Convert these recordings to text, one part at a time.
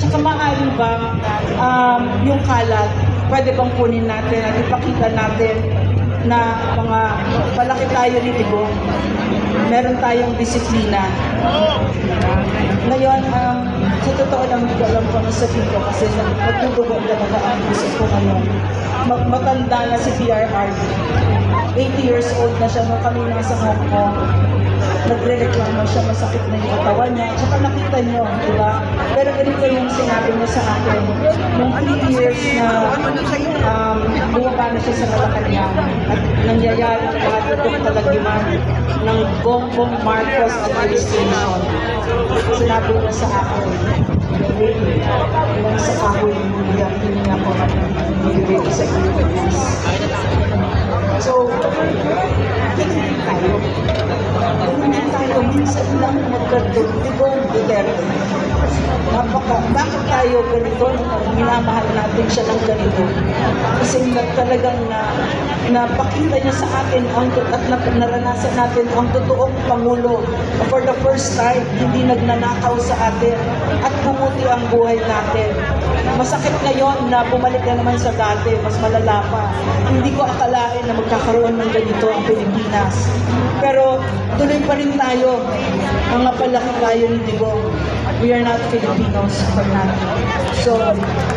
saka maaari bang yung kalat, pwede bang kunin natin at ipakita natin na mga palaki tayo ni Digong, meron tayong disiplina. Ngayon, sa totoo lang, hindi ko alam kung ano sabihin ko kasi nagtutugo talaga ang isip ko ngayon. Matanda na si PRRD. 80 years old na siya nung kami nasa Hong Kong. Nagre-reklamo siya, masakit na yung katawan niya. Tsaka nakita niyo, di ba? Pero ganito yung sinabi niya sa akin. Nung 3 years na bumaba na siya sa Malacanang at nangyayari na lahat itong talagyaman ng Bongbong Marcos administration. Sinabi niya sa akin, ilang sa kahoy yung hindi ako nilibig sa Pilipinas. So, tingin tayo. Tingin tayo, minsan lang magkatulong Duterte. Bakit tayo ganito? Minamahal natin siya ng ganito. Kasi talagang napakita niya sa atin at naranasan natin ang totoong Pangulo. For the first time, hindi nagnanakaw sa atin at bumuti ang buhay natin. Masakit ngayon na bumalik na naman sa dati, mas malala pa. Hindi ko akalain na magkakaroon ng ganito ang Pilipinas. Pero tuloy pa rin tayo, mga palaki tayo ni Digong. We are not Filipinos for nothing. So,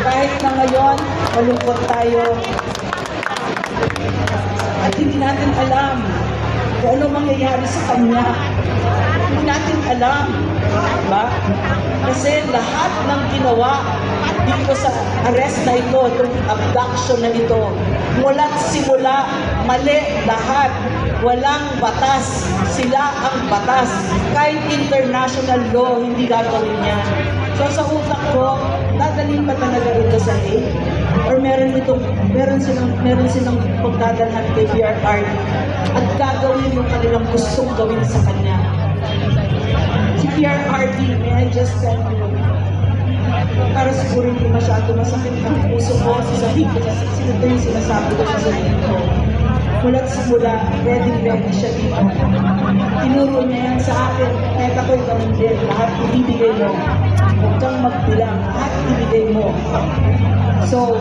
kahit na ngayon, malungkot tayo, at hindi natin alam kung ano mangyayari sa kanya. Hindi natin alam. Diba? Kasi lahat ng ginawa dito sa arrest na ito, itong abduction na ito, mula't simula, mali lahat. Walang batas. Sila ang batas. Kahit international law, hindi gagawin yan. So sa utak ko, dadalhin ba talaga ito sa Hague? Or meron silang pagdadalhan kay PRRD at gagawin yung kanilang gustong gawin sa kanya. Si PRRD, may I just tell you, para siguro hindi masyado masakit ang puso ko, sasabihin ko kasi ito yung sinasabi ko sa sarili ko. Mula't simula, ready siya dito. Tinuro niya yan sa akin, kahit ako'y gawin din, lahat ibibigay mo. Huwag kang magbilang, lahat ibibigay mo. So,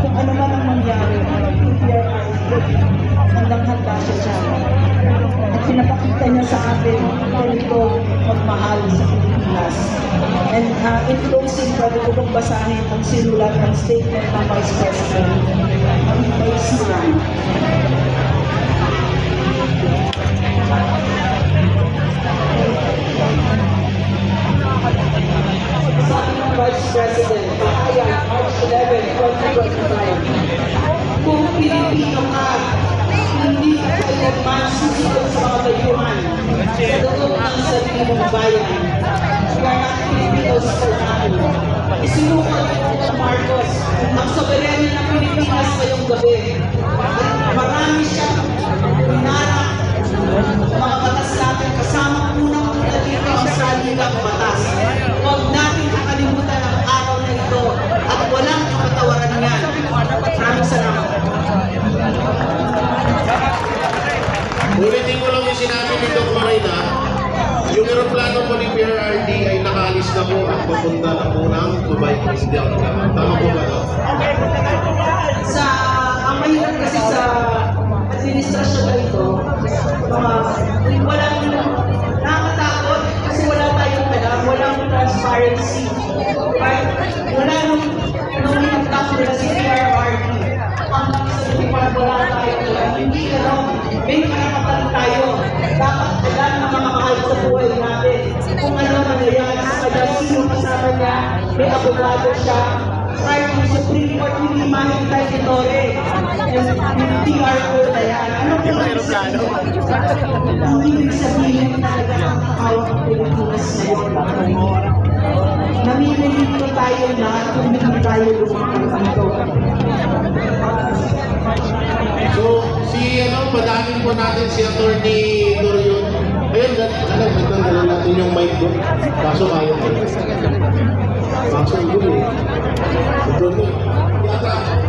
kung ano man ang mangyari, handang-handa siya dyan. At pinapakita niya sa atin, ganito magmahal sa Pilipinas. And in closing, pwede ko bang basahin ang sinulat ng statement ng Vice President. May silang. Sabi ng Vice President, Pahayag, March 11, 2025, kung Pilipino ka, hindi ka kailanman susunod sa mga dayuhan sa loob ng sarili mong bayan. Kaya Pilipinos for natin. Isinukat ng Marcos ang soberenya ng Pilipinas ngayong gabi. Marami siyang pinarang mga batas natin kasama unang dito ang saligang batas. Huwag natin kakalimutan ang araw na ito at walang kapatawaran yan. Maraming salamat. Ulitin ko lang yung sinabi ni Doc Marina, yung aeroplano po ni PRRD ay nakaalis na po at papunta na po ng Dubai President. Tama po ba ito? Ang mahirap kasi sa administrasyon na ito, walang nakakatakot kasi wala tayong alam, walang transparency. Right? Wala nung minagtak nila si PRRD. Ang sabihin wala tayong alam. Hindi may karapatan tayo. Dapat alam na mga mahal sa buhay natin. Kung ano nangyayari sa kanya, sino kasama niya, may abogado siya. Prior to Supreme Court, hindi mahintay ni Torre. Yung TRO na yan. Ano po ang aeroplano? Ang ibig sabihin talaga ang hawak ng Pilipinas ngayon. Namimilito tayo na kung hindi tayo lumang ito. So, padamin po natin si Attorney Dorion. Ayun, nagtanggalan natin yung mic doon. Kaso kaya ko. Kaso yun eh.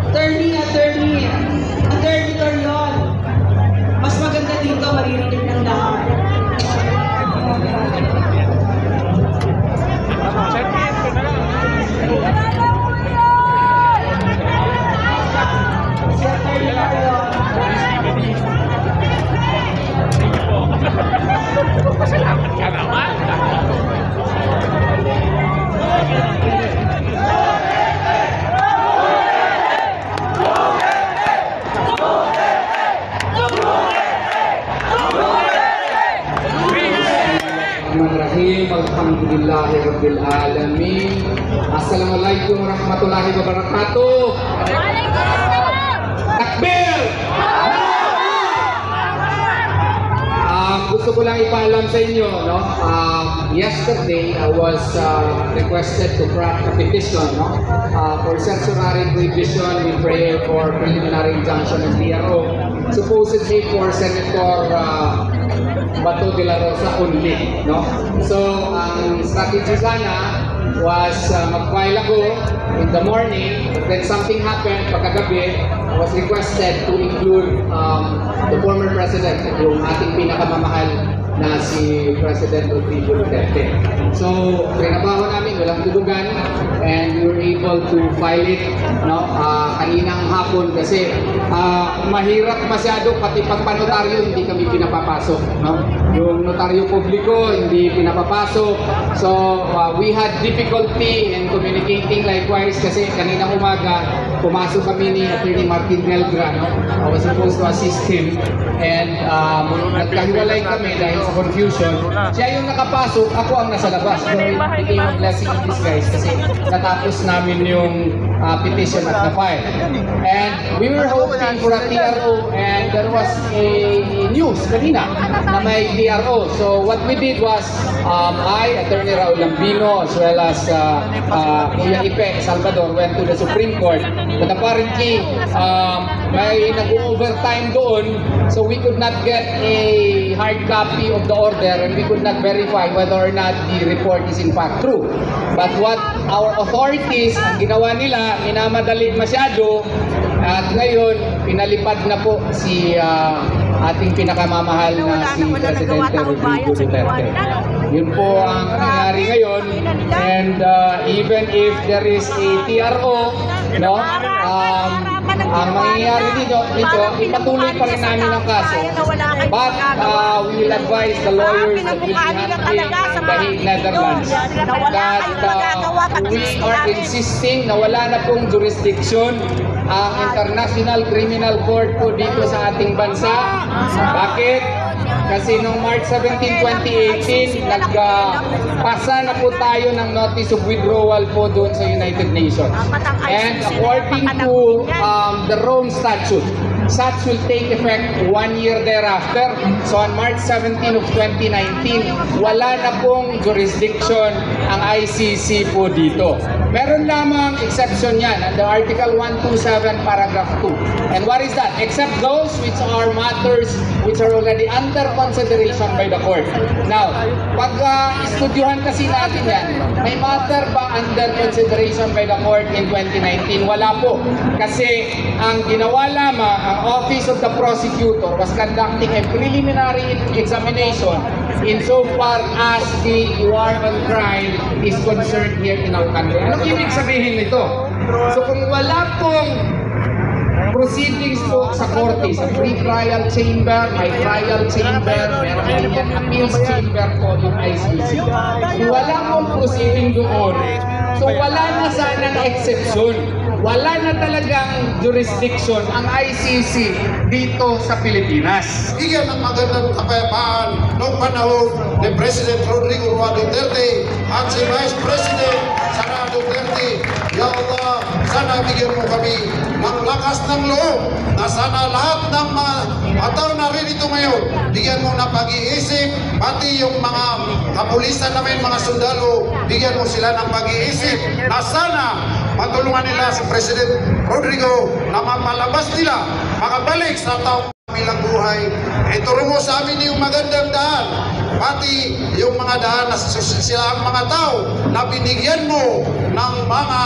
Attorney Dorion. Mas maganda dito, maririnig ng lahat. Bismillahirrahmanirrahim. Alhamdulillahi Rabbil Alamin. Assalamualaikum warahmatullahi wabarakatuh. Takbir! Gusto ko lang ipaalam sa inyo, no? Yesterday, I was requested to craft a petition, no? For certiorari prohibition with prayer for preliminary injunction and PRO, supposedly for Senator Bato de la Rosa only, no? So, ang strategy sana was mag-file ako in the morning, but then something happened pagkagabi. I was requested to include the former president, yung ating pinakamamahal na si President Rodrigo Duterte. So, trinabaho namin, walang tulugan, and we were able to file it, no, kaninang hapon kasi mahirap masyado, pati pagpanotaryo hindi kami pinapapasok, no? Yung notaryo publiko hindi pinapapasok. So, we had difficulty in communicating likewise kasi kaninang umaga pumasok kami ni Attorney Martin Melgra, no? I was supposed to assist him, and nagkahiwalay kami dahil sa confusion. Siya yung nakapasok, ako ang nasa labas. So it became a blessing in disguise kasi natapos namin yung petition at na-file. And we were hoping for a TRO, and there was a news kanina na may TRO. So what we did was, I, Attorney Raul Lambino, as well as Kuya Ipe Salvador went to the Supreme Court. But apparently, may nag-overtime doon, so we could not get a hard copy of the order, and we could not verify whether or not the report is in fact true. But what our authorities, ang ginawa nila, minamadali masyado, at ngayon, pinalipad na po si ating pinakamamahal na si Presidente Rodrigo Duterte. Yun po ang nangyari ngayon, and even if there is a TRO, no, ang mangyayari dito, ipatuloy pa rin namin ang kaso. But we will advise the lawyers that will be handling in The Hague, Netherlands, that we are insisting na wala na pong jurisdiction ang International Criminal Court po dito sa ating bansa. Bakit? Kasi noong March 17, 2018, nagpasa na po tayo ng notice of withdrawal po doon sa United Nations. And according to the Rome Statute, such will take effect 1 year thereafter. So on March 17 of 2019, wala na pong jurisdiction ang ICC po dito. Meron lamang exception yan under Article 127 Paragraph 2. And what is that? Except those which are matters which are already under consideration by the court. Now, pag estudyuhan kasi natin yan, may matter ba under consideration by the court in 2019? Wala po. Kasi ang ginawa lamang, ang Office of the Prosecutor was conducting a preliminary examination insofar as the war on crime is concerned here in our country. Anong ibig sabihin nito? So kung wala pong proceedings po sa korte, sa pre-trial chamber, may trial chamber, meron din appeals chamber po yung ICC. Kung wala pong proceeding doon, so wala na sanang exception. Wala na talagang jurisdiction ang ICC dito sa Pilipinas. Bigyan ng magandang kapayapaan noong panahon ni President Rodrigo Duterte at si Vice President Sara Duterte. Ya Allah, sana bigyan mo kami ng lakas ng loob na sana lahat ng mga tao na rin ito ngayon, bigyan mo ng pag-iisip, pati yung mga kapulisan namin, mga sundalo, bigyan mo sila ng pag-iisip na sana matulungan nila si President Rodrigo na mapalabas nila, makabalik sa taong kamilang buhay. Ituro mo sa amin yung magandang daan, pati yung mga daan na sila ang mga tao na binigyan mo ng mga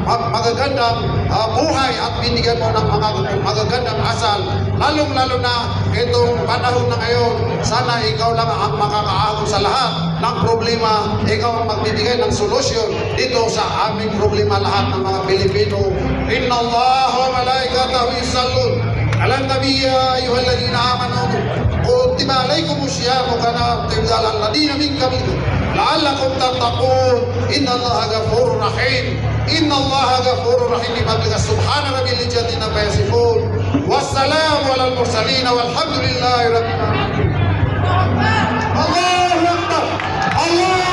magagandang buhay at binigyan mo ng mga magagandang asal. Lalong-lalo na itong panahon na ngayon, sana ikaw lang ang makakaahon sa lahat ng problema. Ikaw ang magbibigay ng solusyon dito sa aming problema lahat ng mga Pilipino. Inna Allah wa malaikatahu yusallun ala nabiy ya ayyuhalladhina amanu kutiba alaikumus syiyamu kama kutiba alal ladzina min qablikum la'allakum tattaqun. Inna Allaha ghafurur rahim. Inna Allaha ghafurur rahim. Subhana rabbil izzati amma yasifun. Wassalamu alal mursalin walhamdulillahi rabbil alamin. Allahu akbar. Allah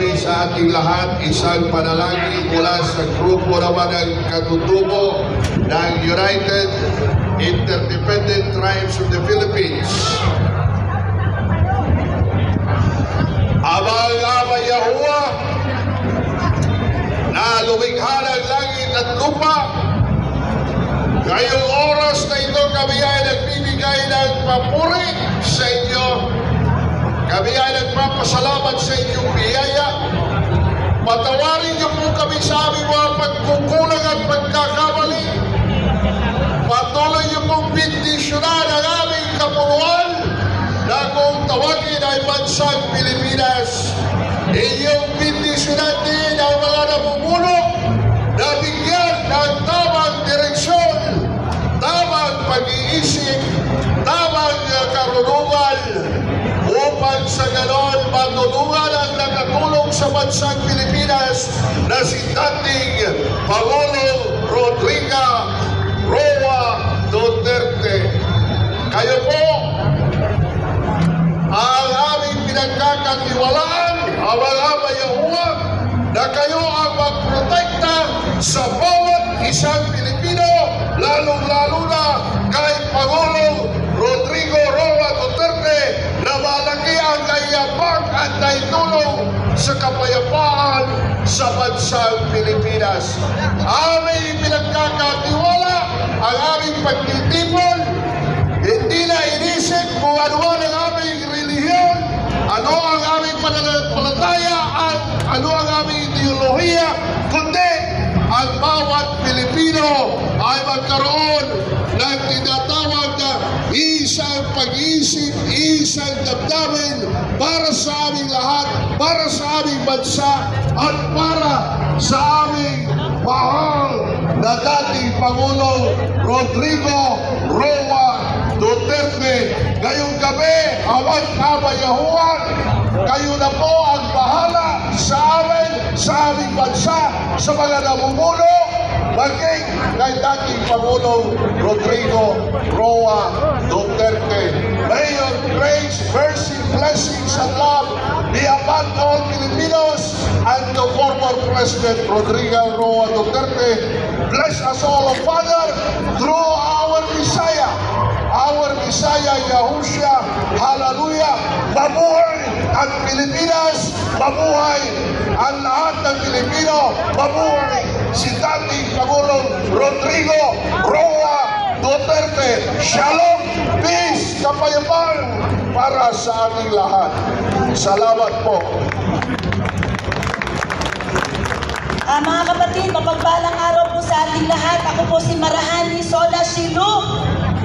kami sa ating lahat isang panalangin mula sa grupo naman ng katutubo ng United Interdependent Tribes of the Philippines. Amang-amang Yahuwah na lumikha ng langit at lupa, ngayong oras na ito kami ay nagbibigay ng papuri sa inyo. Kami ay nagpapasalamat sa inyong biyaya. Patawarin niyo po kami sa aming mga pagkukulang at pagkakamali. Patuloy niyo pong bendisyonan ang aming kapuluan na kung tawagin ay bansang Pilipinas. Inyong bendisyonan din ang mga namumuno na bigyan ng tamang direksyon, tamang pag-iisip, tamang karunungan, upang sa ganon matulungan ang nakatulong sa bansang Pilipinas na si dating Pangulong Rodrigo Roa Duterte. Kayo po ang aming pinagkakatiwalaan, amang-amang Yahuwah, na kayo ang magprotekta sa bawat isang Pilipino, lalong-lalo na kay Pangulong Rodrigo Roa Duterte, na malaki ang kayapang at naitulong sa kapayapaan sa bansang Pilipinas. Aming pinagkakatiwala ang aming pagtitipon, hindi na inisip kung ano ang aming relihiyon, ano ang aming pananampalataya, at ano ang aming ideolohiya, kundi ang bawat Pilipino ay magkaroon ng tinatawag na isang pag-iisip, isang damdamin para sa aming lahat, para sa aming bansa, at para sa aming mahal na dating Pangulong Rodrigo Roa Duterte. Ngayong gabi, amang-amang Yahuwah, kayo na po ang bahala sa amin, sa aming bansa, sa mga namumuno, maging kay dating Pangulong Rodrigo Roa Duterte. May your grace, mercy, blessings, and love be upon all Filipinos and the former President Rodrigo Roa Duterte. Bless us all, Father, through our Messiah Yahushua. Hallelujah! Mabuhay ang Pilipinas! Mabuhay ang lahat ng Pilipino! Mabuhay si dating Pangulong Rodrigo Roa Duterte! Shalom! Peace! Kapayapaan para sa ating lahat. Salamat po. Mga kapatid, mapagpalang araw po sa ating lahat. Ako po si Marahani Sola Shilu.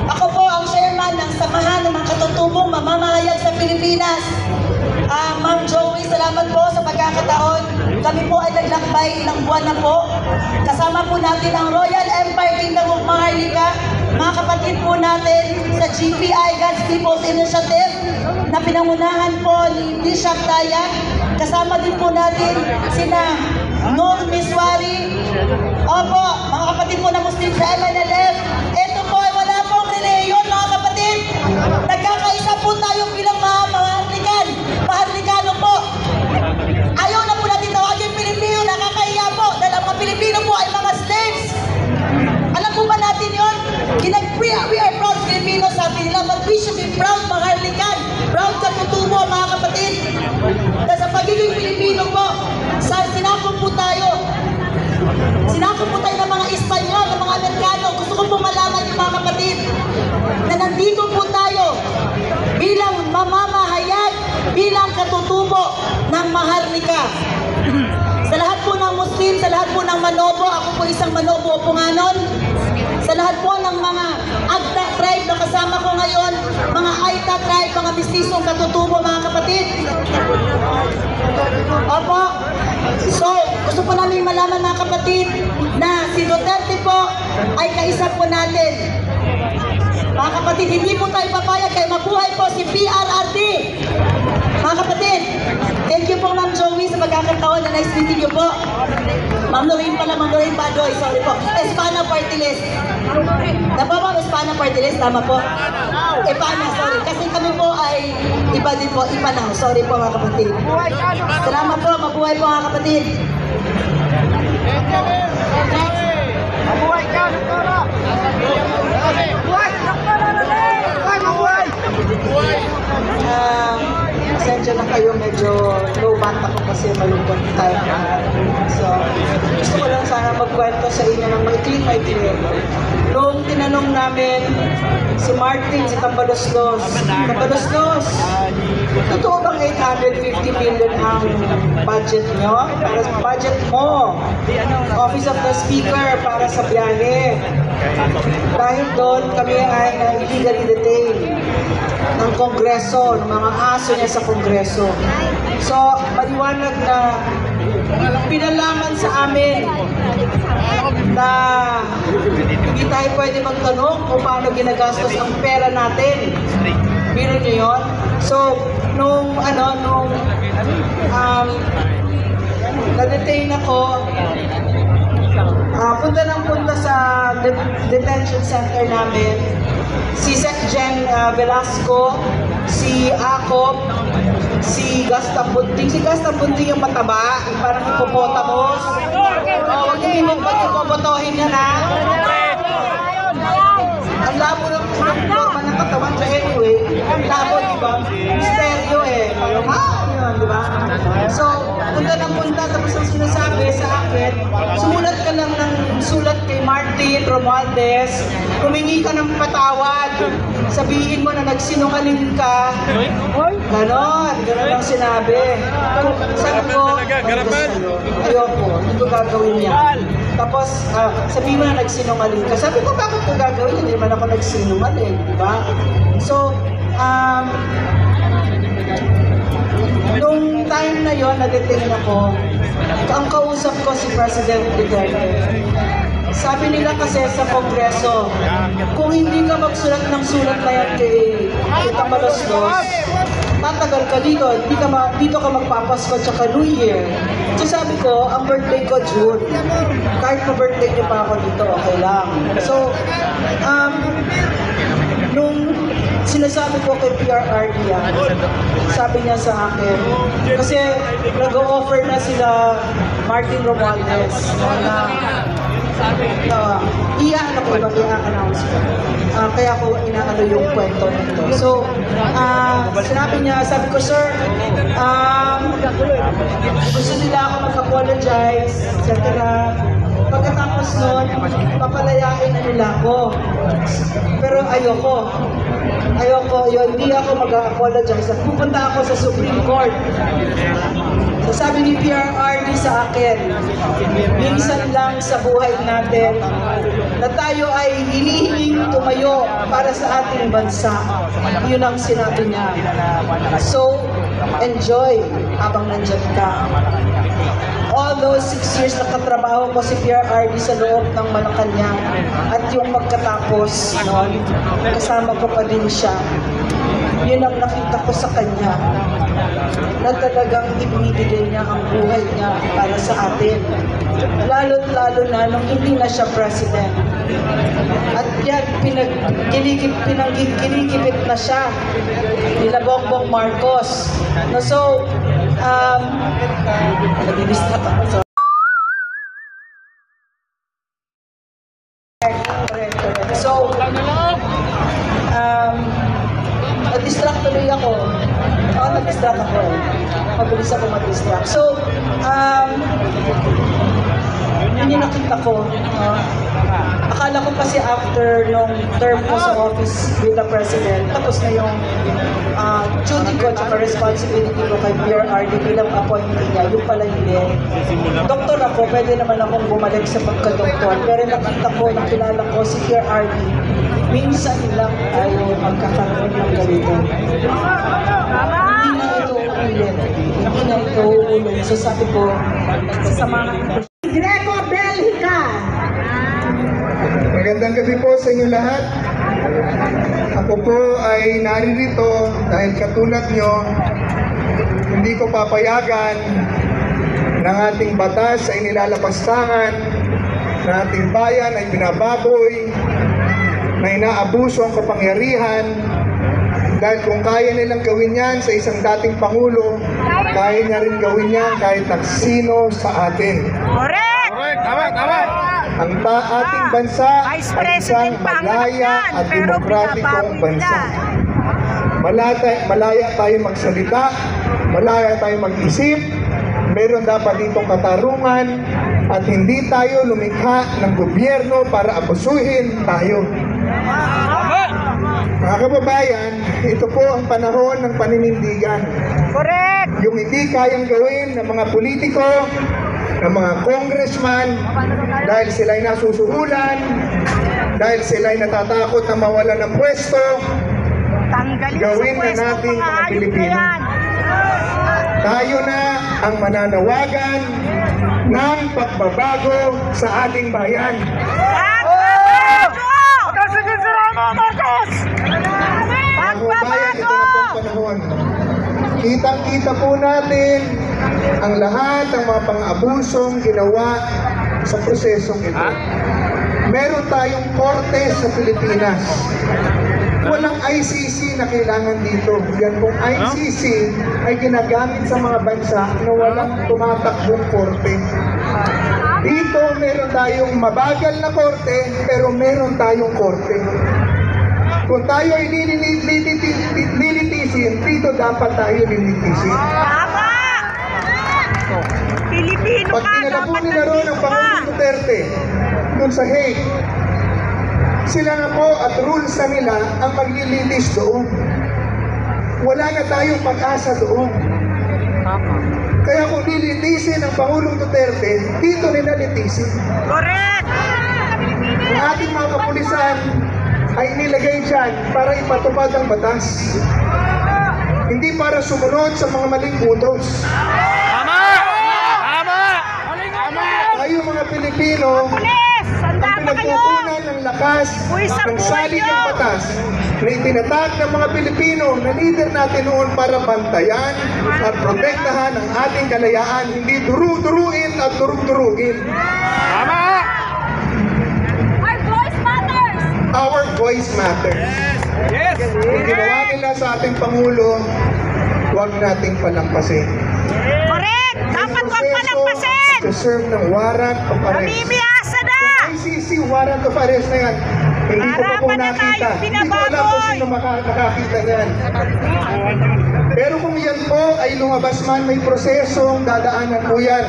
Ako po ang chairman ng Samahan ng mga Katutubong Mamamahayag sa Pilipinas. Ma'am Joey, salamat po sa pagkakataon. Kami po ay naglakbay ilang buwan na po. Kasama po natin ang Royal Empire Kingdom of Maharlika, mga kapatid po natin sa GPI, God's People's Initiative, na pinangunahan po ni Bishop Dayak. Kasama din po natin sina Noor Miswari. Opo, mga kapatid po na Muslim sa MNLF. Ito po ay wala pong reliyon, mga kapatid. Nagkakaisa po tayo bilang mga maharlikan. Maharlikano po. Ayaw na po natin tawagin Pilipino, nakakahiya po. Dahil ang mga Pilipino po ay mga slaves. Alam po ba natin yun? We are proud Filipinos, sabi nila, but we should be proud Maharlikan. Proud Katutubo, mga kapatid. Dahil sa pagiging Pilipino po, sinakop po tayo. Sinakop po tayo ng mga Espanyol, ng mga Amerikano. Gusto ko po malaman yung mga kapatid na nandito po tayo bilang mamamahayag, bilang katutubo ng Maharlika. Sa lahat po ng Muslim, sa lahat po ng Manobo, ako po isang Manobo po nga nun. Sa lahat po ng mga Agta tribe na kasama ko ngayon, mga Aita tribe, mga mistisong katutubo, mga kapatid. Opo. So, gusto po namin malaman, mga kapatid, na si Duterte po ay kaisa po natin. Mga kapatid, hindi po tayo papayag kaya mabuhay po si PRRD. Mga kapatid, thank you po Ma'am Joey sa pagkakataon na nice meeting you po. Ma'am Lorraine pala, Ma'am Lorraine Badoy, sorry po. Espana Party List. Napa ba Espana Party List? Tama po. Iba na, sorry. Kasi kami po ay iba din po, iba na. Sorry po mga kapatid. Salamat po, mabuhay po mga kapatid. Mabuhay ka, Doktora! Mabuhay! Mabuhay! Mabuhay! Pasensya na kayo, medyo low bat ako kasi malungkot tayo. So, gusto ko lang sana magkwento sa inyo ng maikli. Noong tinanong namin si Martin sa Tambaloslos, totoo bang 850 million ang budget nyo? Para sa budget mo, Office of the Speaker para sa biyahe. Dahil doon kami ay illegally detained ng Kongreso, ng mga aso niya sa Kongreso. So, maliwanag na pinalaman sa amin na hindi tayo pwede magtanong kung paano ginagastos ang pera natin. Biro niyo yun? So, nung na-detain ako, punta sa detention center namin, si Sec Jen Velasco, si Akop, si Gastang Bunting. Si Gastang Bunting yung mataba, yung parang hippopotamus. Huwag niyo ipopotohin yan, ha? Ang labo ng forma ng katawan. So anyway, ang labo, di ba? Misteryo eh. Yun, di ba? So, punta, tapos ang sinasabi sa akin, sumulat ka lang ng sulat kay Martin Romualdez, humingi ka ng patawad, sabihin mo na nagsinungaling ka. Ganon ang sinabi. Sabi ko, ayoko, hindi ko gagawin yan. Tapos, sabihin mo na nagsinungaling ka. Sabi ko, bakit ko gagawin? Hindi naman ako nagsinungaling, di ba? So, nung time na yon, na-detain ako, ang kausap ko si President Duterte. Sabi nila kasi sa Kongreso, kung hindi ka magsulat ng sulat na yan kay Tambaloslos, tatagal ka dito, dito ka magpapasko tsaka New Year. So sabi ko, ang birthday ko June. Kahit na birthday niyo pa ako dito, okay lang. So, nung sinasabi ko kay PRRD yan, sabi niya sa akin, kasi nag-o-offer na sila Martin Romualdez na i-announce ko. Kaya ko inaano yung kwento nito. So, sinabi niya, sabi ko, sir, gusto nila ako mag-apologize, etc. Pagkatapos nun, papalayain na nila ako. Pero ayoko, hindi ako mag-apologize. Pupunta ako sa Supreme Court. So sabi ni PRRD sa akin, minsan lang sa buhay natin na tayo ay hinihinging tumayo para sa ating bansa. Yun ang sinabi niya. So, enjoy habang nandyan ka. All those 6 years na katrabaho ko si PRRD sa loob ng Malacanang at yung magkatapos noon, kasama ko pa din siya. Yun ang nakita ko sa kanya na talagang ibinibigay niya ang buhay niya para sa atin. Lalo na nung hindi na siya president. At yan, pinagkinikipit na siya nila Bongbong Marcos. No, so, nag-distract ako. So, correct. So, nag-distract tuloy ako. Nag-distract ako. Mabilis ako mag-distract. So, yun yung nakita ko. Akala ko kasi after nung term ko sa office bilang president, tapos na yung duty ko at responsibility ko kay PRRD bilang appointee niya. Yung pala hindi. Doktor ako, pwede naman akong bumalik sa pagka-doktor. Pero nakita ko, nakilala ko si PRRD. Minsan lang tayo magkakaroon ng ganito. Hindi na ito ulit. Hindi na ito ulit. So sabi ko, sasamahan ko. Greco Belhica. Magandang gabi po sa inyo lahat. Ako po ay naririto dahil katulad nyo, hindi ko papayagan ng ating batas ay nilalapastangan, na ating bayan ay binababoy, na inaabuso ang kapangyarihan Dahil kung kaya nilang gawin yan sa isang dating Pangulo, kaya niya rin gawin yan kahit na sino sa atin. Correct! Ang ating bansa ay isang malaya at demokratikong bansa. Malaya tayo magsalita, malaya tayo mag-isip, meron dapat ditong katarungan, at hindi tayo lumikha ng gobyerno para abusuhin tayo. Mga kababayan, ito po ang panahon ng paninindigan. Correct! Yung hindi kayang gawin ng mga politiko, ng mga congressman, dahil sila'y nasusuhulan, dahil sila'y natatakot na mawala ng pwesto, Tanggalin gawin sa na pwesto natin mga mga hayop na Pilipino. yan. Tayo na ang mananawagan ng pagbabago sa ating bayan. Mga kababayan, ito na pong panahon. Kitang-kita po natin ang lahat ng mga pang-abusong ginawa sa prosesong ito. Meron tayong korte sa Pilipinas. Walang ICC na kailangan dito. Yan pong ICC ay ginagamit sa mga bansa na walang tumatakbong korte. Dito meron tayong mabagal na korte, pero meron tayong korte. Kung tayo ay lilitisin, dito dapat tayo lilitisin. Tama! Pilipino Pag ka, pinalapo dapat nila roon ang nandito ka. Pangulong Duterte doon sa Hague, sila na po at rules na nila ang maglilitis doon. Wala na tayong pag-asa doon. Kaya kung lilitisin ang Pangulong Duterte, dito nila litisin. Correct! Ang ating mga kapulisan ay nilagay dyan para ipatupad ang batas. Hindi para sumunod sa mga maling utos. Tayo mga Pilipino, Pulis! Sanda ang pa kayo! pinagkukunan ng lakas Buwis ang ng buhay salig niyo! ng batas na itinatag ng mga Pilipino na leader natin noon para bantayan at protektahan ang ating kalayaan, hindi duru-duruin at durug-durugin. Our voice matters! Our voice matters. Kung ginawa nila sa ating Pangulo, huwag nating palampasin. Correct! Dapat wag palampasin! Serve ng warrant of arrest. Namimiyasa na! ICC warrant of arrest na yan. Hindi ko pa po Harapan na nakita. tayo, Hindi ko alam kung binababoy. sino nakakita yan. Pero kung yan po ay lumabas man, may prosesong dadaanan po yan.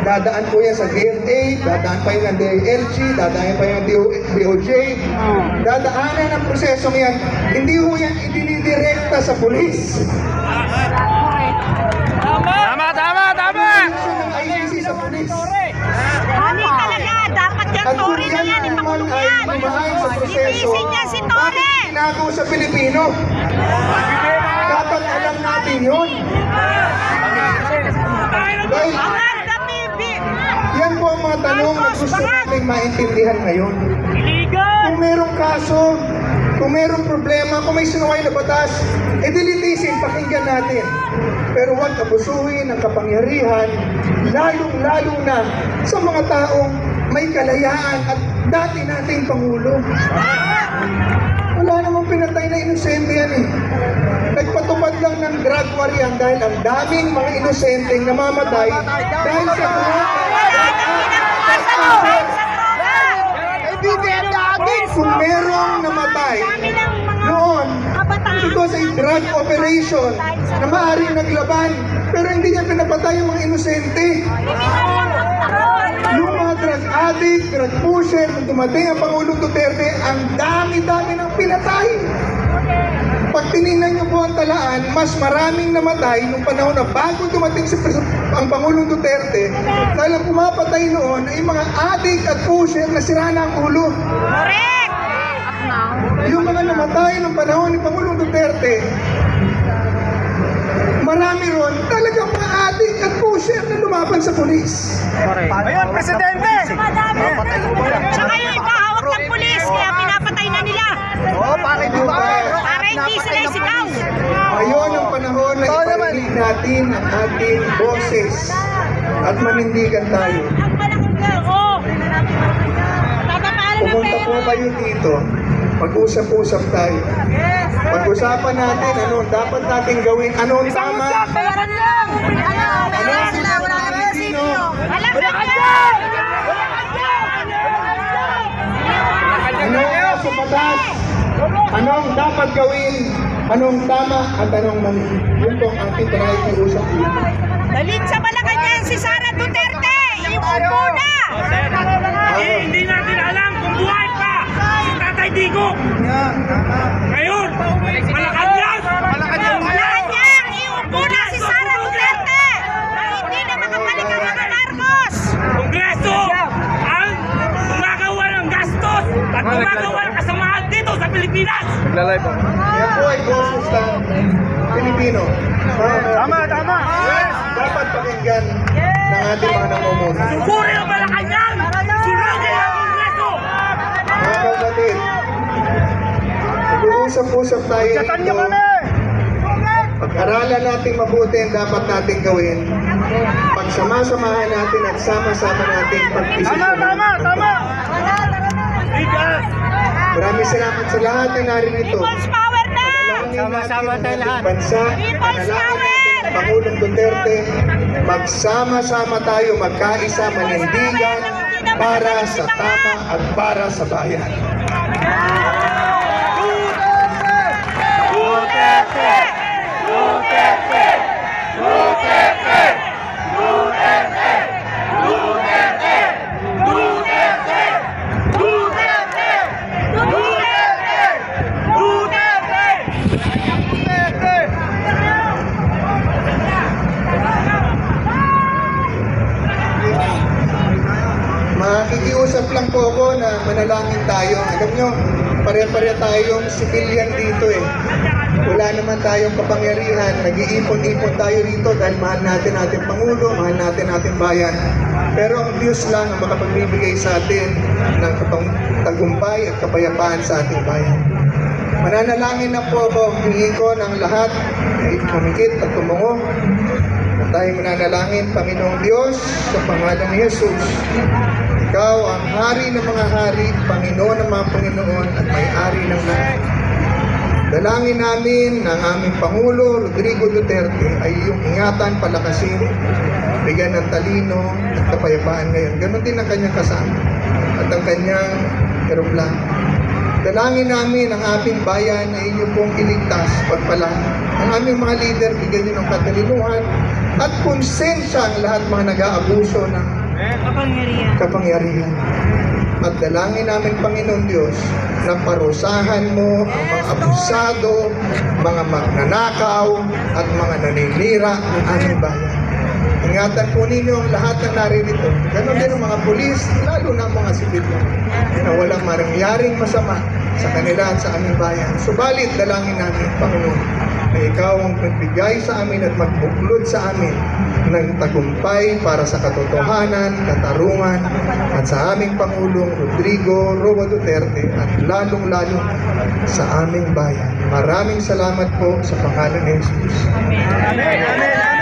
Dadaan po yan sa DFA, dadaan pa yan ng DILG, dadaan pa yan ng DOJ. Dadaanan ang prosesong yan. Hindi po yan idinidirekta sa pulis. Proseso ng ICC sa pulis. Ano talaga? Dapat yan, At kung Tore na yan yan, naman ipakulong ay yan! dumaan sa proseso, Litisin niya si bakit Tore! tinago sa Pilipino? Dapat alam natin yun. Dahil Bangag na bibi! yan po ang mga tanong na gusto natin maintindihan ngayon. Kung merong kaso, kung merong problema, kung may sinuway na batas, dilitisin, pakinggan natin. Pero huwag abusuhin ang kapangyarihan, lalong-lalo na sa mga taong may kalayaan at dati nating Pangulo. Wala namang pinatay na inosente yan eh. Nagpatupad lang ng drug war yan dahil ang daming mga inosenteng namamatay dahil sa kung merong namatay noon, it was a drug operation na maaaring naglaban, pero hindi niya pinapatay yung mga inosente. Yung mga drug addict, drug pusher, nung dumating ang Pangulong Duterte, ang dami-dami ng pinatay. Pag tinignan niyo po ang talaan, mas maraming namatay nung panahon na bago dumating ang Pangulong Duterte, dahil ang pumapatay noon ay mga addict at pusher na sira na ang ulo. Correct! Yung mga namatay nung panahon ni Pangulong Duterte, marami ron talagang mga addict at pusher na lumaban sa pulis. Ayun, Presidente! Tsaka yung ikahawak ng pulis, kaya pinapatay na nila. Para hindi sila isigaw. Ngayon ang panahon na iparinig natin ang ating boses at manindigan tayo. Oo. Tatapaalan ng Pumunta pera. po kayo dito Mag-usap-usap tayo. Pag-usapan natin ano dapat natin gawin, ano ang tama, Bayaran lang! Bayaran lang! Wala na munisipyo! Malakas yan! ano ang sa batas, anong dapat gawin, anong tama at anong mali. Yun po ang ating panakikiusap dito. Dalhin sa Malacanang si Sara Duterte! Iupo na! Hindi natin alam kung buhay pa si Tatay Digong. Ngayon, Malacanang! Malacanang! Iupo na si Sara Duterte! Hindi na makabalik ang mga Marcos! Kongreso ang gumagawa ng gastos at gumagawa ng kasamaan dito sa Pilipinas. Yan po ay boses ng Pilipino. Tama. Dapat pakinggan ng ating mga namumuno. Suguri ang Malacanang! Sunugin ang Kongreso! Mga kapatid, mag-uusap-usap tayo dito. Pag-aralan natin mabuti ang dapat natin gawin. Pagsama-samahan natin at sama-sama natin pag-isip. Tama! Maraming salamat sa lahat na narinito. People's power na! Sama-sama tayo lahat. Bansa, panalangin natin ang Pangulong Duterte. Magsama-sama tayo, magkaisa, manindigan para sa tama at para sa bayan. Makikiusap lang po ako na manalangin tayo. Alam nyo, pare-pare tayong civilian dito eh. Wala naman tayong kapangyarihan. Nag-iipon-ipon tayo rito dahil mahal natin ating Pangulo, mahal natin ating bayan. Pero ang Diyos lang ang makapagbibigay sa atin ng tagumpay at kapayapaan sa ating bayan. Mananalangin na po ako, hingin ko ng lahat ay kumikit at tumungo. At tayo mananalangin, Panginoong Diyos, sa pangalan ni Jesus. Ikaw ang hari ng mga hari, Panginoon ng mga Panginoon, at may-ari ng lahat. Dalangin namin ng aming Pangulo, Rodrigo Duterte, ay iyong ingatan, palakasin, bigyan ng talino at kapayapaan ngayon. Ganon din ang kanyang kasama at ang kanyang eroplano. Dalangin namin ang aming bayan na inyo pong iligtas, pagpalaan. Ang aming mga leader, bigyan niyo ng katalinuhan at konsensya ang lahat mga nag-aabuso ng kapangyarihan. At dalangin namin, Panginoon Diyos, na parusahan mo ang mga abusado, mga magnanakaw, at mga naninira ng aming bayan. Ingatan po ninyo ang lahat ng naririto. Ganon din ang mga pulis, lalo na ang mga sibilyan, na walang marangyaring masama sa kanila at sa aming bayan. Subalit, dalangin namin, Panginoon, na ikaw ang magbigay sa amin at magbuklod sa amin ng tagumpay para sa katotohanan, katarungan, at sa aming Pangulong Rodrigo Roa Duterte at lalong-lalo sa aming bayan. Maraming salamat po sa pangalan ni Jesus. Amen!